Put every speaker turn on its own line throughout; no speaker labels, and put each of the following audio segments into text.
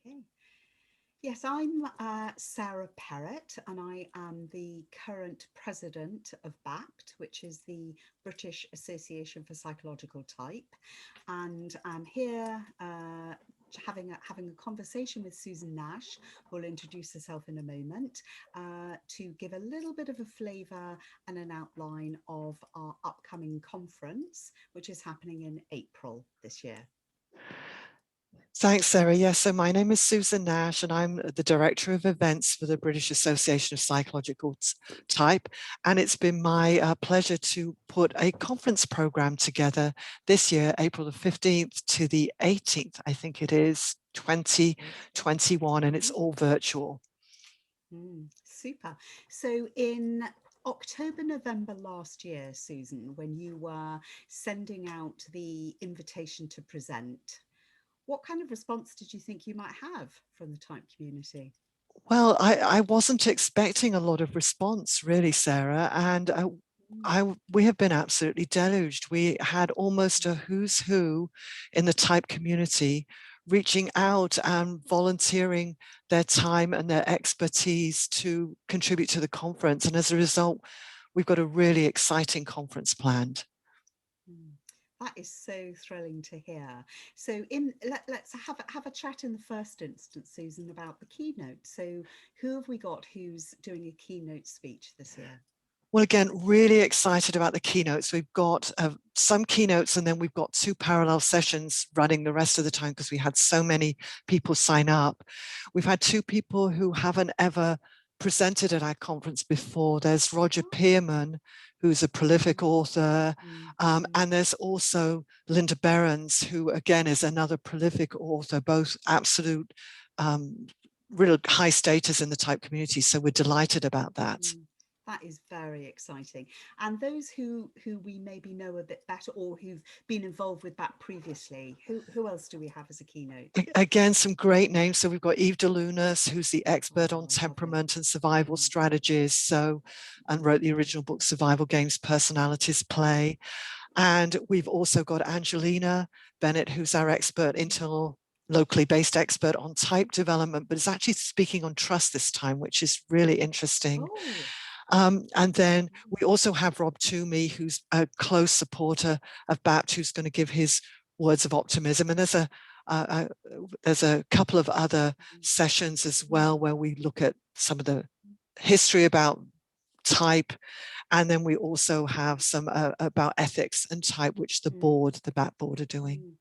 Okay. Yes, I'm Sarah Perrott, and I am the current president of BAPT, which is the British Association for Psychological Type. And I'm here having a conversation with Susan Nash, who will introduce herself in a moment, to give a little bit of a flavour and an outline of our upcoming conference, which is happening in April this year.
Thanks, Sarah. Yes, so my name is Susan Nash, and I'm the Director of Events for the British Association of Psychological Type. And it's been my pleasure to put a conference program together this year, April the 15th to the 18th, I think it is, 2021, and it's all virtual.
Super. So in October, November last year, Susan, when you were sending out the invitation to present, what kind of response did you think you might have from the type community?
Well, I wasn't expecting a lot of response, really, Sarah, and
Mm,
we have been absolutely deluged. We had almost a who's who in the type community reaching out and volunteering their time and their expertise to contribute to the conference. And as a result, we've got a really exciting conference planned.
mm. That is so thrilling to hear. So let's have a chat in the first instance, Susan, about the keynote. So who have we got who's doing a keynote speech this year?
Well, again, really excited about the keynotes. We've got some keynotes, and then we've got two parallel sessions running the rest of the time because we had so many people sign up. We've had two people who haven't ever presented at our conference before. There's Roger
Oh.
Pearman, who's a prolific author,
Mm.
and there's also Linda Behrens, who again is another prolific author, both absolute real high status in the type community. So we're delighted about that.
Mm. That is very exciting. And those who we maybe know a bit better or who've been involved with that previously, who else do we have as a keynote?
Again, some great names. So we've got Eve DeLunas, who's the expert on
Oh, lovely.
temperament and survival
Mm.
strategies. So, and wrote the original book, Survival Games Personalities Play. And we've also got Angelina Bennett, who's our expert, internal locally based expert on type development, but is actually speaking on trust this time, which is really interesting.
Oh.
And then we also have Rob Toomey, who's a close supporter of BAPT, who's going to give his words of optimism. And uh, there's a couple of other sessions as well where we look at some of the history about type, and then we also have some about ethics and type, which the
Mm.
board, the BAPT board, are doing.
Mm.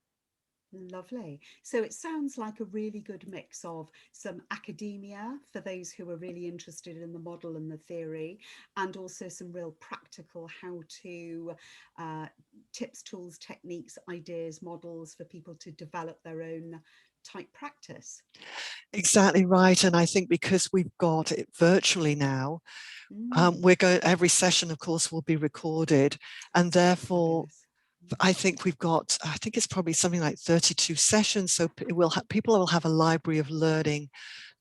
Lovely. So it sounds like a really good mix of some academia for those who are really interested in the model and the theory, and also some real practical how to tips, tools, techniques, ideas, models for people to develop their own type practice.
Exactly right. And I think because we've got it virtually now,
Mm,
we're going, every session, of course, will be recorded. And therefore,
fabulous.
I think we've got, I think it's probably something like 32 sessions. So people will have a library of learning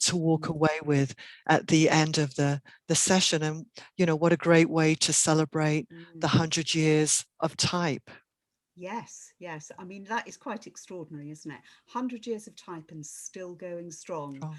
to walk
Mm,
away with at the end of the session. And, you know, what a great way to celebrate the
mm.
100 years of type.
Yes, yes. I mean, that is quite extraordinary, isn't it? 100 years of type and still going strong.
Oh.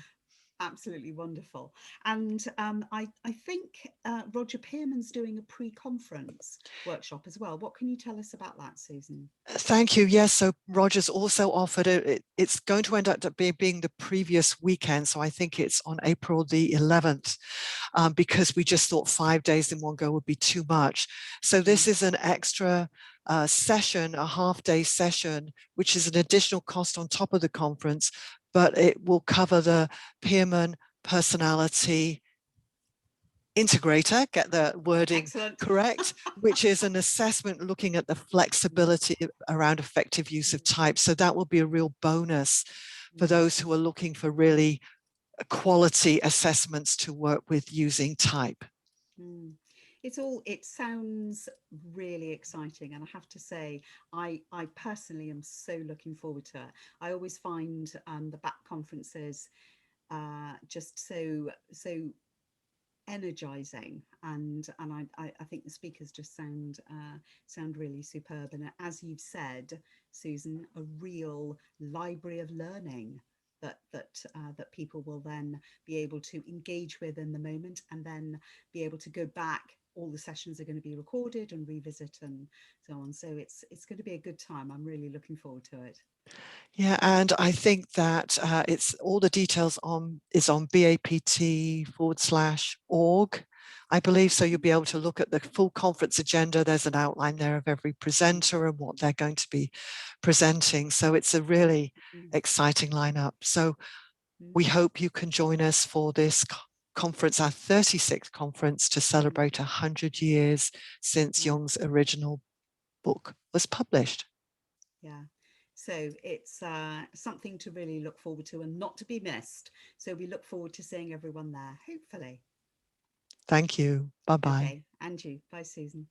Absolutely wonderful. And I think Roger Pearman's doing a pre-conference workshop as well. What can you tell us about that, Susan?
Thank you. Yes, so Rogers also offered it. It's going to end up being the previous weekend. So I think it's on April the 11th, because we just thought 5 days in one go would be too much. So
Mm,
this is an extra session, a half-day session, which is an additional cost on top of the conference, but it will cover the Pearman personality integrator, get the wording
excellent.
correct, which is an assessment looking at the
Mm,
flexibility around effective use of
mm,
type. So that will be a real bonus for
mm,
those who are looking for really quality assessments to work with using type.
mm. It sounds really exciting, and I have to say, I personally am so looking forward to it. I always find the back conferences just so energizing, and I think the speakers just sound really superb, and as you've said, Susan, a real library of learning. that people will then be able to engage with in the moment, and then be able to go back. All the sessions are going to be recorded and revisit and so on. So it's going to be a good time. I'm really looking forward to it.
Yeah, and I think that it's all the details is on BAPT/org, I believe. So you'll be able to look at the full conference agenda. There's an outline there of every presenter and what they're going to be presenting. So it's a really exciting lineup. So we hope you can join us for this conference, our 36th conference, to celebrate 100 years since Jung's original book was published.
Yeah. So it's something to really look forward to and not to be missed. So we look forward to seeing everyone there, hopefully.
Thank you. Bye-bye.
Okay. And you. Bye, Susan.